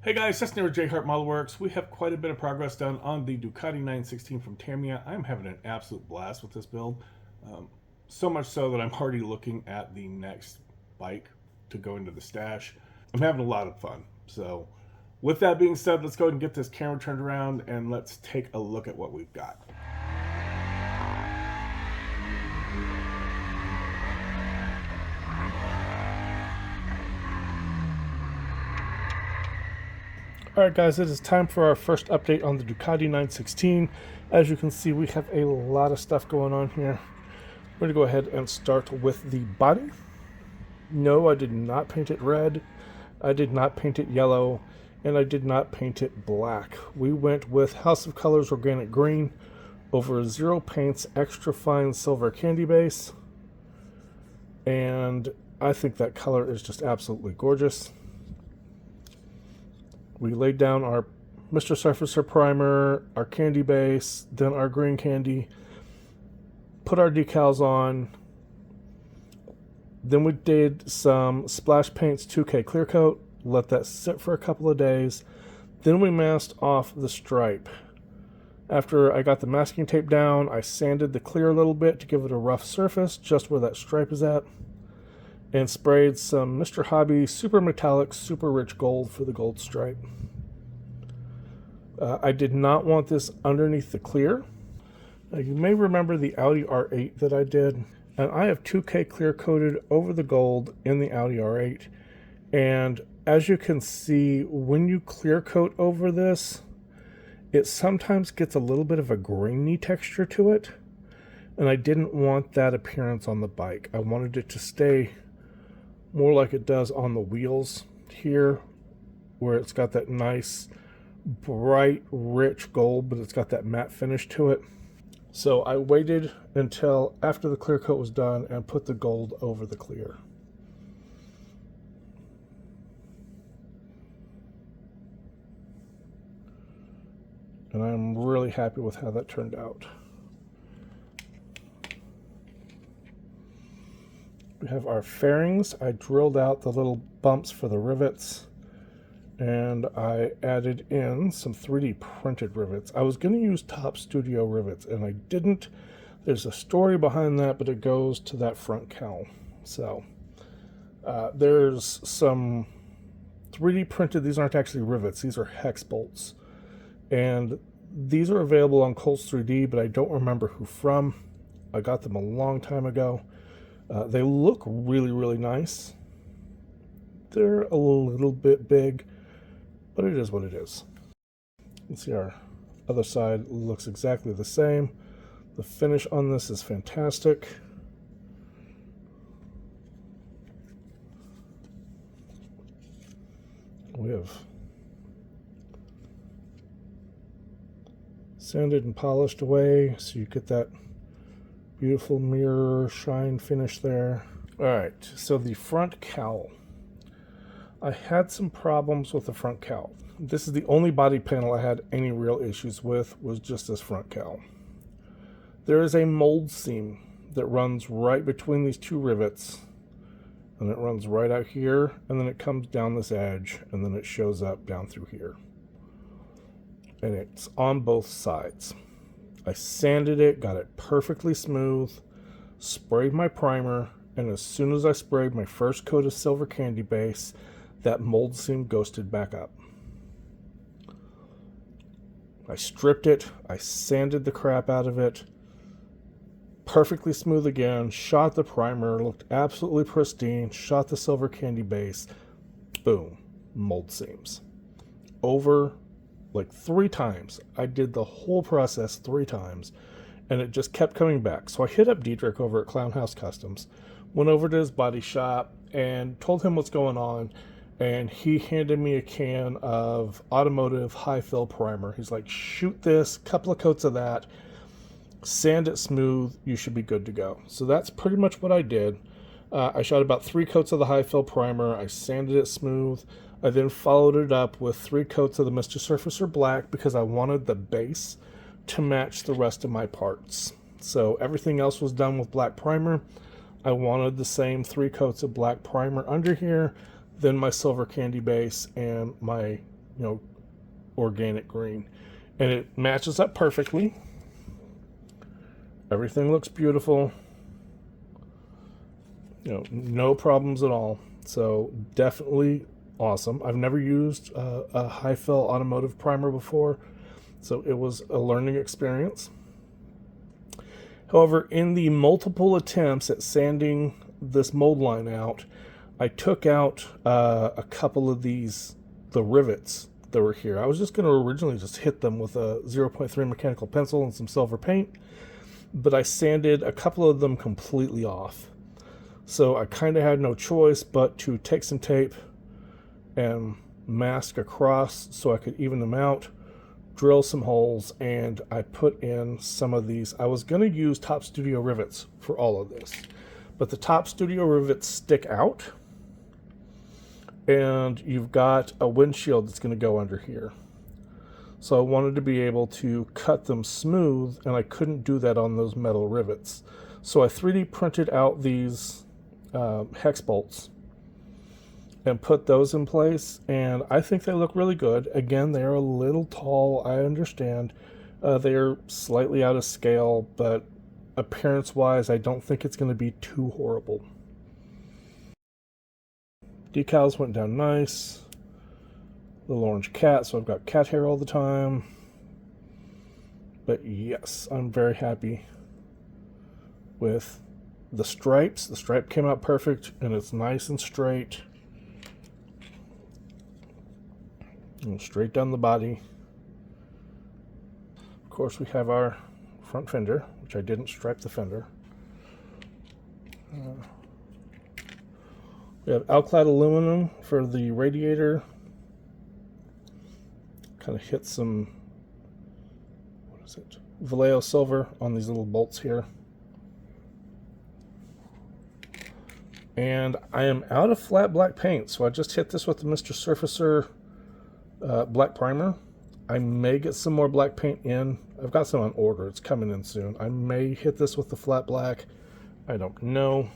Hey guys, Justin here with JHart Modelworks. We have quite a bit of progress done on the Ducati 916 from Tamiya. I'm having an absolute blast with this build. Um, so much so that I'm already looking at the next bike to go into the stash. I'm having a lot of fun. So with that being said, let's go ahead and get this camera turned around and let's take a look at what we've got. Alright guys, it is time for our first update on the Ducati 916. As you can see, we have a lot of stuff going on here. We're going to go ahead and start with the body. No, I did not paint it red. I did not paint it yellow. And I did not paint it black. We went with House of Colors Organic Green over Zero Paints Extra Fine Silver Candy Base. And I think that color is just absolutely gorgeous. We laid down our Mr. Surfacer primer, our candy base, then our green candy, put our decals on. Then we did some Splash Paints 2K clear coat, let that sit for a couple of days. Then we masked off the stripe. After I got the masking tape down, I sanded the clear a little bit to give it a rough surface, just where that stripe is at, and sprayed some Mr. Hobby Super Metallic Super Rich Gold for the gold stripe. I did not want this underneath the clear. Now, you may remember the Audi R8 that I did, and I have 2K clear coated over the gold in the Audi R8. And as you can see, when you clear coat over this, it sometimes gets a little bit of a grainy texture to it, and I didn't want that appearance on the bike. I wanted it to stay more like it does on the wheels here, where it's got that nice bright rich gold, but it's got that matte finish to it. So I waited until after the clear coat was done and put the gold over the clear. And I'm really happy with how that turned out. We have our fairings. I drilled out the little bumps for the rivets, and I added in some 3D printed rivets. I was going to use Top Studio rivets, and I didn't. There's a story behind that, but it goes to that front cowl. So there's some 3D printed, these aren't actually rivets, these are hex bolts. And these are available on Colts 3D, but I don't remember who from. I got them a long time ago. They look really, really nice. They're a little bit big, but it is what it is. You can see our other side looks exactly the same. The finish on this is fantastic. We have sanded and polished away, so you get that beautiful mirror shine finish there. All right, so the front cowl. I had some problems with the front cowl. This is the only body panel I had any real issues with, was just this front cowl. There is a mold seam that runs right between these two rivets, and it runs right out here, and then it comes down this edge, and then it shows up down through here. And it's on both sides. I sanded it, got it perfectly smooth, sprayed my primer, and as soon as I sprayed my first coat of silver candy base, that mold seam ghosted back up. I stripped it, I sanded the crap out of it, perfectly smooth again, shot the primer, looked absolutely pristine, shot the silver candy base, boom, mold seams. Over like 3 times. I did the whole process 3 times, and it just kept coming back. So I hit up Dietrich over at Clown House Customs, went over to his body shop, and told him what's going on, and he handed me a can of automotive high fill primer. He's like, shoot this, couple of coats of that, sand it smooth, you should be good to go. So that's pretty much what I did. I shot about 3 coats of the high fill primer, I sanded it smooth. I then followed it up with 3 coats of the Mr. Surfacer Black because I wanted the base to match the rest of my parts. So everything else was done with black primer. I wanted the same 3 coats of black primer under here, then my silver candy base and my organic green. And it matches up perfectly. Everything looks beautiful. No problems at all. So definitely awesome. I've never used a high fill automotive primer before, so it was a learning experience. However, in the multiple attempts at sanding this mold line out, I took out a couple of the rivets that were here. I was just going to originally just hit them with a 0.3 mechanical pencil and some silver paint, but I sanded a couple of them completely off. So I kind of had no choice but to take some tape and mask across so I could even them out, drill some holes, and I put in some of these. I was going to use Top Studio rivets for all of this, but the Top Studio rivets stick out, and you've got a windshield that's going to go under here. So I wanted to be able to cut them smooth, and I couldn't do that on those metal rivets. So I 3D printed out these hex bolts and put those in place, and I think they look really good. Again, they're a little tall, I understand. They're slightly out of scale, but appearance-wise, I don't think it's going to be too horrible. Decals went down nice. Little orange cat, so I've got cat hair all the time. But yes, I'm very happy with the stripes. The stripe came out perfect, and it's nice and straight. And straight down the body. Of course, we have our front fender, which I didn't stripe the fender. We have Alclad aluminum for the radiator. Kind of hit some, Vallejo silver on these little bolts here. And I am out of flat black paint, so I just hit this with the Mr. Surfacer black primer. I may get some more black paint in. I've got some on order. It's coming in soon. I may hit this with the flat black. I don't know.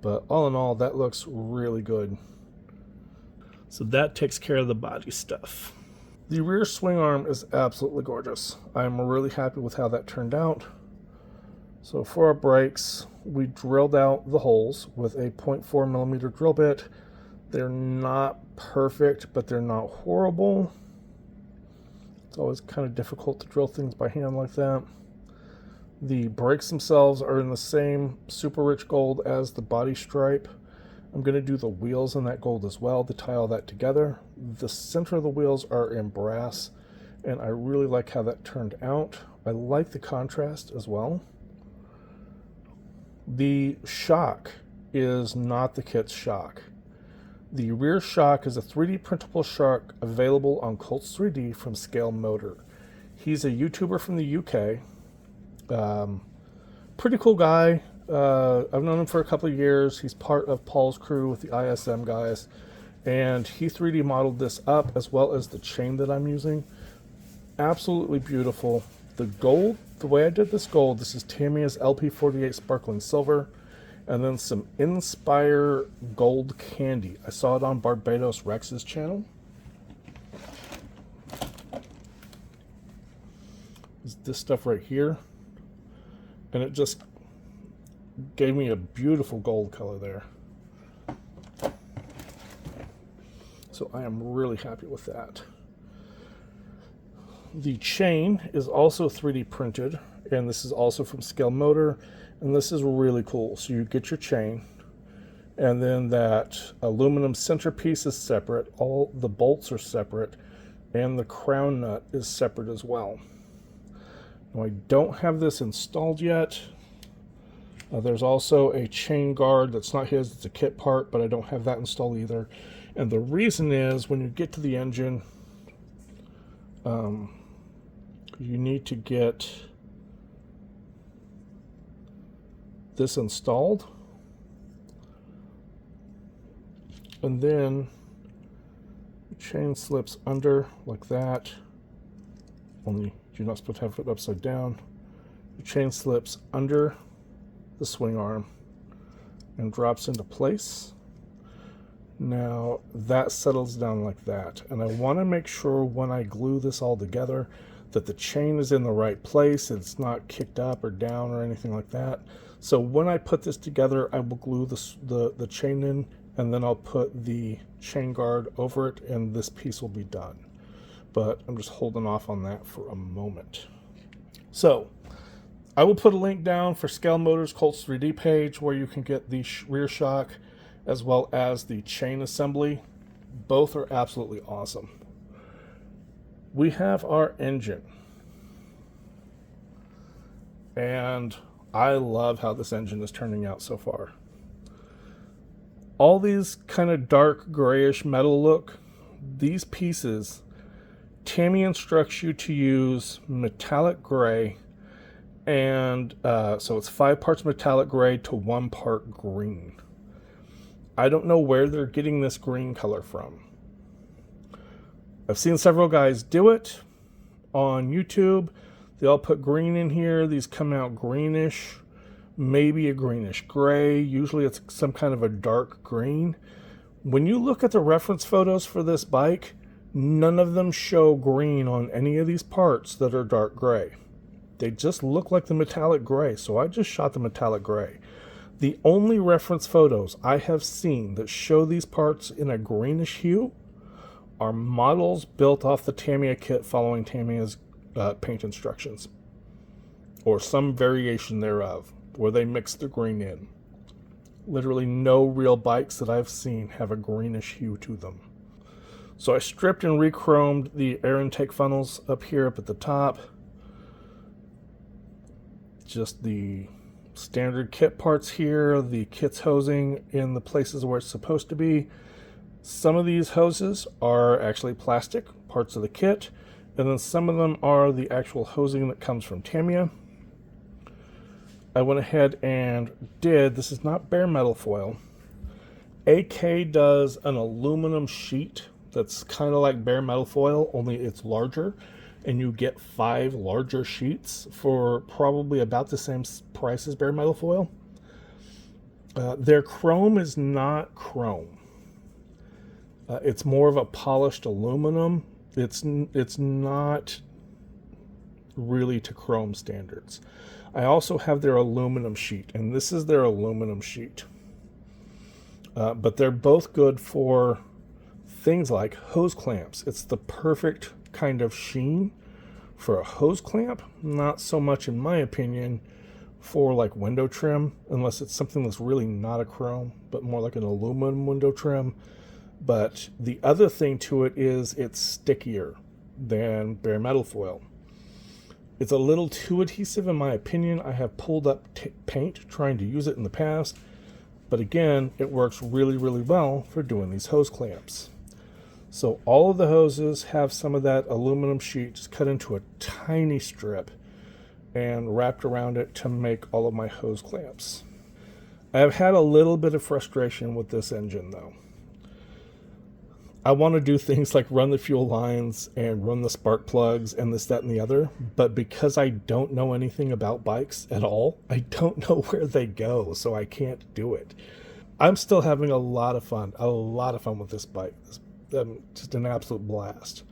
But all in all, that looks really good. So that takes care of the body stuff. The rear swing arm is absolutely gorgeous. I'm really happy with how that turned out. So for our brakes, we drilled out the holes with a 0.4 millimeter drill bit. They're not perfect, but they're not horrible. It's always kind of difficult to drill things by hand like that. The brakes themselves are in the same super rich gold as the body stripe. I'm going to do the wheels in that gold as well to tie all that together. The center of the wheels are in brass, and I really like how that turned out. I like the contrast as well. The shock is not the kit's shock. The rear shock is a 3D printable shock available on Colts 3D from Scale Motor. He's a YouTuber from the UK. Pretty cool guy. I've known him for a couple of years. He's part of Paul's crew with the ISM guys, and he 3D modeled this up as well as the chain that I'm using. Absolutely beautiful. The gold, the way I did this gold, this is Tamiya's LP48 Sparkling Silver, and then some Inspire Gold Candy. I saw it on Barbados Rex's channel. This stuff right here, and it just gave me a beautiful gold color there. So I am really happy with that. The chain is also 3D printed, and this is also from Scale Motor, and this is really cool. So you get your chain, and then that aluminum centerpiece is separate, all the bolts are separate, and the crown nut is separate as well. Now, I don't have this installed yet. There's also a chain guard that's not his, it's a kit part, but I don't have that installed either. And the reason is when you get to the engine, you need to get this installed. And then the chain slips under like that. Only you're not supposed to have it upside down. The chain slips under the swing arm, and drops into place. Now that settles down like that, and I want to make sure when I glue this all together that the chain is in the right place, it's not kicked up or down or anything like that. So when I put this together, I will glue the chain in, and then I'll put the chain guard over it, and this piece will be done. But I'm just holding off on that for a moment. So I will put a link down for Scale Motors Colts 3D page where you can get the rear shock as well as the chain assembly. Both are absolutely awesome. We have our engine, and I love how this engine is turning out so far. All these kind of dark grayish metal look, these pieces, Tamiya instructs you to use metallic gray, and so it's 5 parts metallic gray to 1 part green. I don't know where they're getting this green color from. I've seen several guys do it on YouTube. They all put green in here. These come out greenish, maybe a greenish gray. Usually it's some kind of a dark green. When you look at the reference photos for this bike, none of them show green on any of these parts that are dark gray. They just look like the metallic gray, so I just shot the metallic gray. The only reference photos I have seen that show these parts in a greenish hue are models built off the Tamiya kit following Tamiya's paint instructions, or some variation thereof, where they mix the green in. Literally no real bikes that I've seen have a greenish hue to them. So I stripped and re-chromed the air intake funnels up here up at the top. Just the standard kit parts here, the kit's hosing in the places where it's supposed to be. Some of these hoses are actually plastic parts of the kit, and then some of them are the actual hosing that comes from Tamiya. I went ahead and this is not bare metal foil. AK does an aluminum sheet that's kind of like bare metal foil, only it's larger, and you get 5 larger sheets for probably about the same price as bare metal foil. Their chrome is not chrome. It's more of a polished aluminum. It's not really to chrome standards. I also have their aluminum sheet, and this is their aluminum sheet. But they're both good for things like hose clamps. It's the perfect kind of sheen for a hose clamp. Not so much, in my opinion, for like window trim, unless it's something that's really not a chrome, but more like an aluminum window trim. But the other thing to it is it's stickier than bare metal foil. It's a little too adhesive in my opinion. I have pulled up paint trying to use it in the past, but again, it works really, really well for doing these hose clamps. So all of the hoses have some of that aluminum sheet just cut into a tiny strip and wrapped around it to make all of my hose clamps. I have had a little bit of frustration with this engine though. I want to do things like run the fuel lines and run the spark plugs and this, that, and the other, but because I don't know anything about bikes at all, I don't know where they go, so I can't do it. I'm still having a lot of fun with this bike. Just an absolute blast.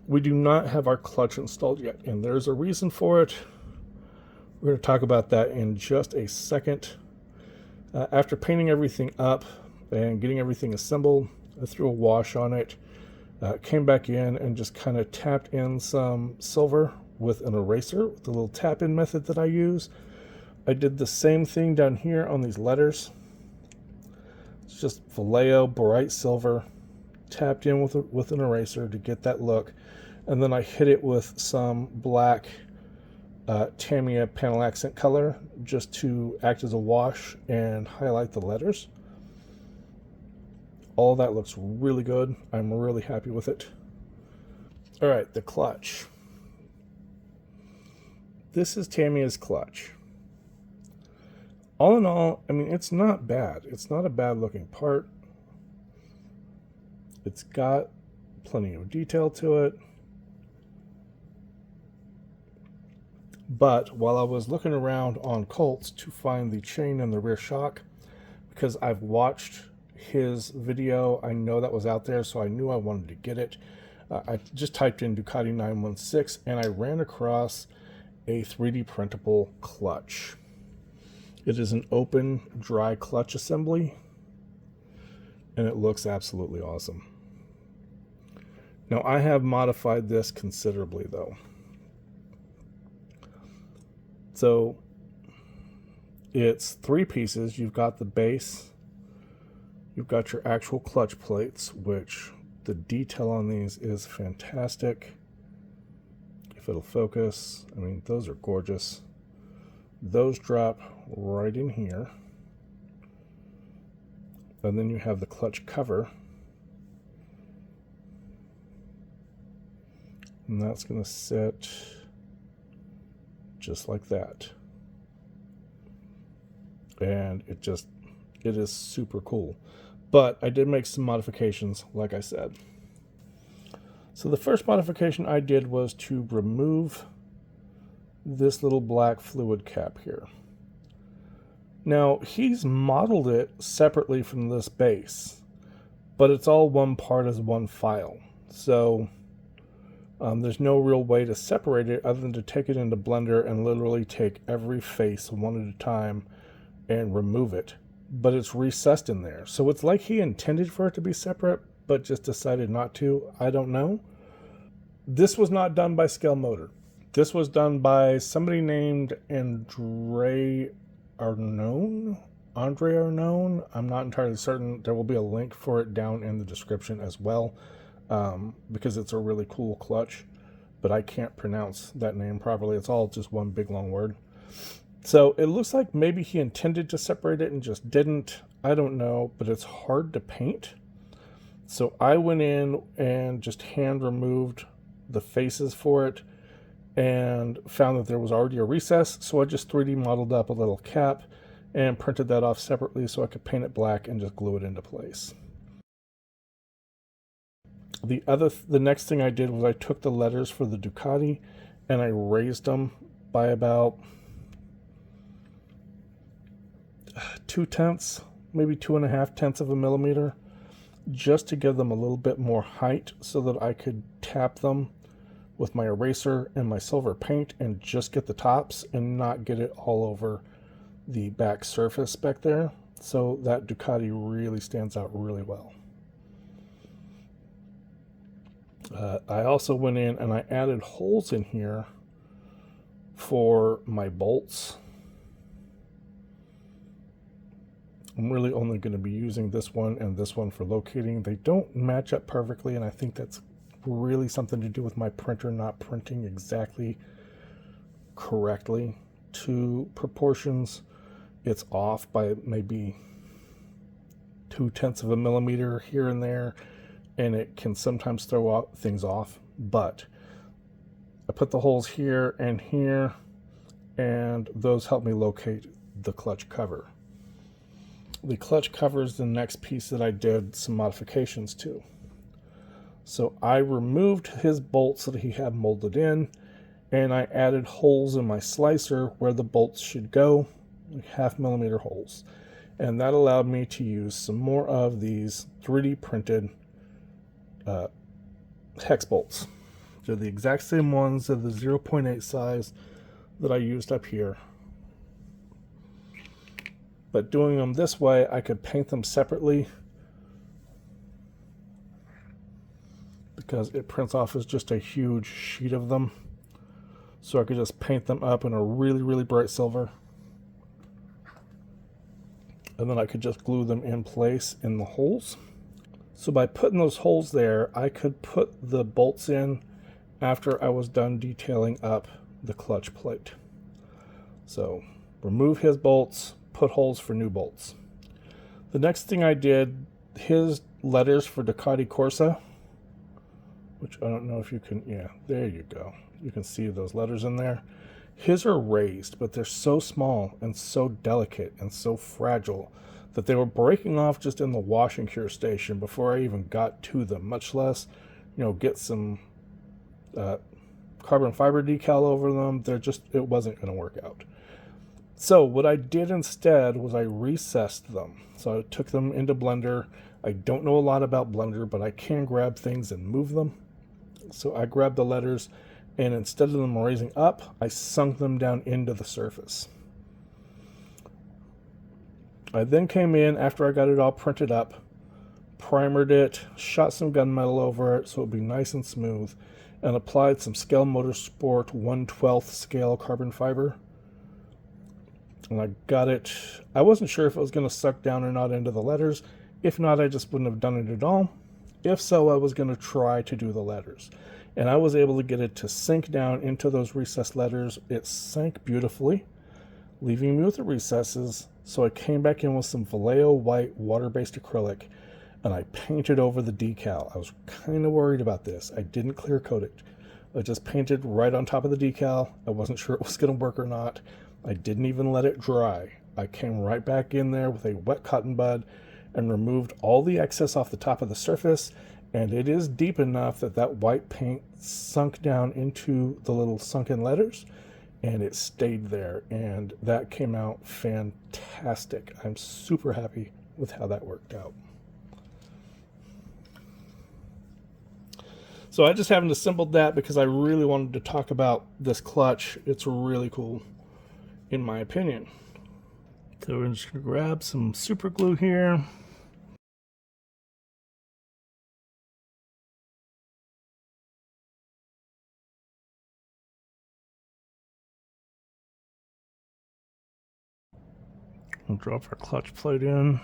We do not have our clutch installed yet, and there's a reason for it. We're going to talk about that in just a second. After painting everything up and getting everything assembled, I threw a wash on it, came back in and just kind of tapped in some silver with an eraser, with the little tap-in method that I use. I did the same thing down here on these letters. It's just Vallejo bright silver, tapped in with an eraser to get that look, and then I hit it with some black Tamiya panel accent color just to act as a wash and highlight the letters. All that looks really good. I'm really happy with it. All right, the clutch. This is Tamiya's clutch. All in all, I mean, it's not bad. It's not a bad looking part. It's got plenty of detail to it. But while I was looking around on Colts to find the chain and the rear shock, because I've watched his video. I know that was out there, so I knew I wanted to get it. I just typed in Ducati 916 and I ran across a 3D printable clutch. It is an open dry clutch assembly and it looks absolutely awesome. Now I have modified this considerably though. So it's 3 pieces. You've got the base, you've got your actual clutch plates, which the detail on these is fantastic. If it'll focus, I mean, those are gorgeous. Those drop right in here. And then you have the clutch cover. And that's going to sit just like that. And it is super cool. But I did make some modifications, like I said. So the first modification I did was to remove this little black fluid cap here. Now, he's modeled it separately from this base, but it's all one part as one file. So there's no real way to separate it other than to take it into Blender and literally take every face one at a time and remove it. But it's recessed in there. So it's like he intended for it to be separate, but just decided not to. I don't know. This was not done by Scale Motor. This was done by somebody named Andre Arnone. I'm not entirely certain. There will be a link for it down in the description as well, because it's a really cool clutch, but I can't pronounce that name properly. It's all just one big long word. So it looks like maybe he intended to separate it and just didn't. I don't know, but it's hard to paint. So I went in and just hand removed the faces for it and found that there was already a recess. So I just 3D modeled up a little cap and printed that off separately so I could paint it black and just glue it into place. The next thing I did was I took the letters for the Ducati and I raised them by about 0.2, maybe 2.5 of a millimeter, just to give them a little bit more height so that I could tap them with my eraser and my silver paint and just get the tops and not get it all over the back surface back there. So that Ducati really stands out really well. I also went in and I added holes in here for my bolts. I'm really only going to be using this one and this one for locating. They don't match up perfectly, and I think that's really something to do with my printer not printing exactly correctly to proportions. It's off by maybe 0.2 of a millimeter here and there, and it can sometimes throw things off. But I put the holes here, and those help me locate the clutch cover. The clutch cover is the next piece that I did some modifications to. So I removed his bolts that he had molded in, and I added holes in my slicer where the bolts should go, like 0.5 millimeter holes. And that allowed me to use some more of these 3D printed hex bolts. They're the exact same ones of the 0.8 size that I used up here. But doing them this way, I could paint them separately because it prints off as just a huge sheet of them. So I could just paint them up in a really, really bright silver. And then I could just glue them in place in the holes. So by putting those holes there, I could put the bolts in after I was done detailing up the clutch plate. So remove his bolts, put holes for new bolts. The next thing I did, his letters for Ducati Corsa, which I don't know if you can, yeah, there you go. You can see those letters in there. His are raised, but they're so small and so delicate and so fragile that they were breaking off just in the wash and cure station before I even got to them, much less, get some carbon fiber decal over them. It wasn't going to work out. So what I did instead was I recessed them. So I took them into Blender. I don't know a lot about Blender, but I can grab things and move them. So I grabbed the letters, and instead of them raising up, I sunk them down into the surface. I then came in after I got it all printed up, primered it, shot some gunmetal over it so it would be nice and smooth, and applied some Scale Motorsport 1/12 scale carbon fiber. And I got it. I wasn't sure if it was going to suck down or not into the letters. If not, I just wouldn't have done it at all. If so, I was going to try to do the letters. And I was able to get it to sink down into those recessed letters. It sank beautifully, leaving me with the recesses. So I came back in with some Vallejo white water-based acrylic, and I painted over the decal. I was kind of worried about this. I didn't clear coat it. I just painted right on top of the decal. I wasn't sure it was going to work or not. I didn't even let it dry. I came right back in there with a wet cotton bud and removed all the excess off the top of the surface, and it is deep enough that that white paint sunk down into the little sunken letters, and it stayed there, and that came out fantastic. I'm super happy with how that worked out. So I just haven't assembled that because I really wanted to talk about this clutch. It's really cool, in my opinion. So we're just going to grab some super glue here. We'll drop our clutch plate in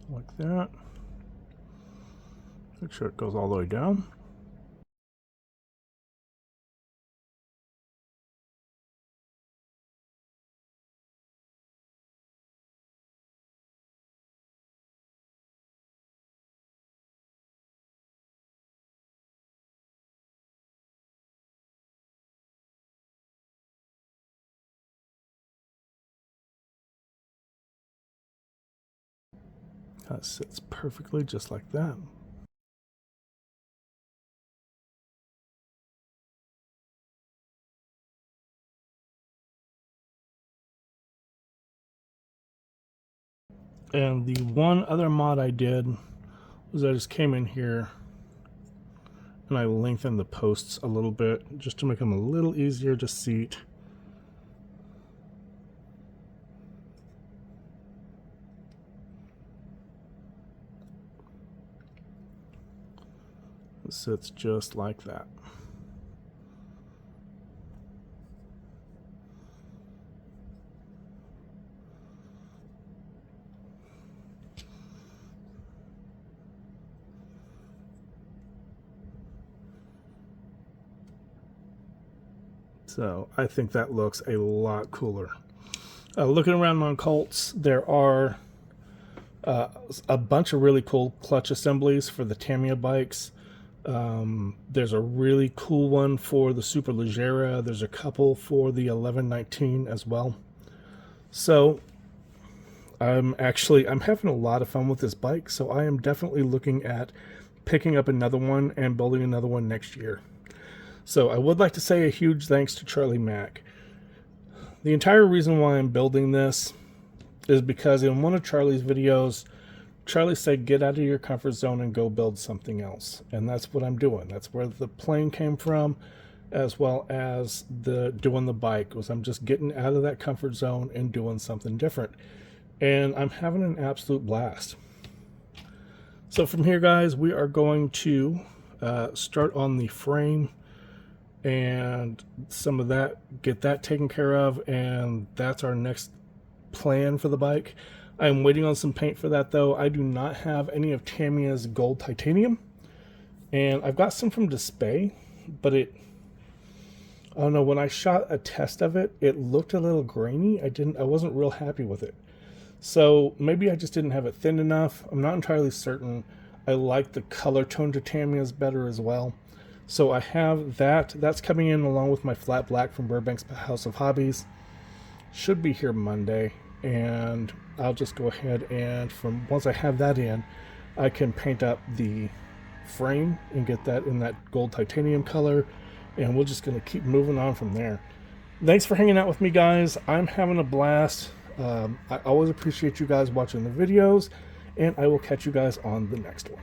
like that. Make sure it goes all the way down. That sits perfectly just like that. And the one other mod I did was I just came in here and I lengthened the posts a little bit just to make them a little easier to seat. It sits just like that. So I think that looks a lot cooler. Looking around on Colts, there are a bunch of really cool clutch assemblies for the Tamiya bikes. There's a really cool one for the Superleggera. There's a couple for the 1119 as well. So I'm having a lot of fun with this bike. So I am definitely looking at picking up another one and building another one next year. So I would like to say a huge thanks to Charlie Mack. The entire reason why I'm building this is because in one of Charlie's videos, Charlie said, get out of your comfort zone and go build something else. And that's what I'm doing. That's where the plane came from, as well as doing the bike. I'm just getting out of that comfort zone and doing something different. And I'm having an absolute blast. So from here, guys, we are going to start on the frame and some of that, get that taken care of, and that's our next plan for the bike. I'm waiting on some paint for that, though. I do not have any of Tamiya's gold titanium, and I've got some from Display, but I don't know, when I shot a test of it, it looked a little grainy. I wasn't real happy with it. So maybe I just didn't have it thin enough. I'm not entirely certain. I like the color tone to Tamiya's better as well. So I have that. That's coming in along with my flat black from Burbank's House of Hobbies. Should be here Monday. And I'll just go ahead and once I have that in, I can paint up the frame and get that in that gold titanium color. And we're just going to keep moving on from there. Thanks for hanging out with me, guys. I'm having a blast. I always appreciate you guys watching the videos, and I will catch you guys on the next one.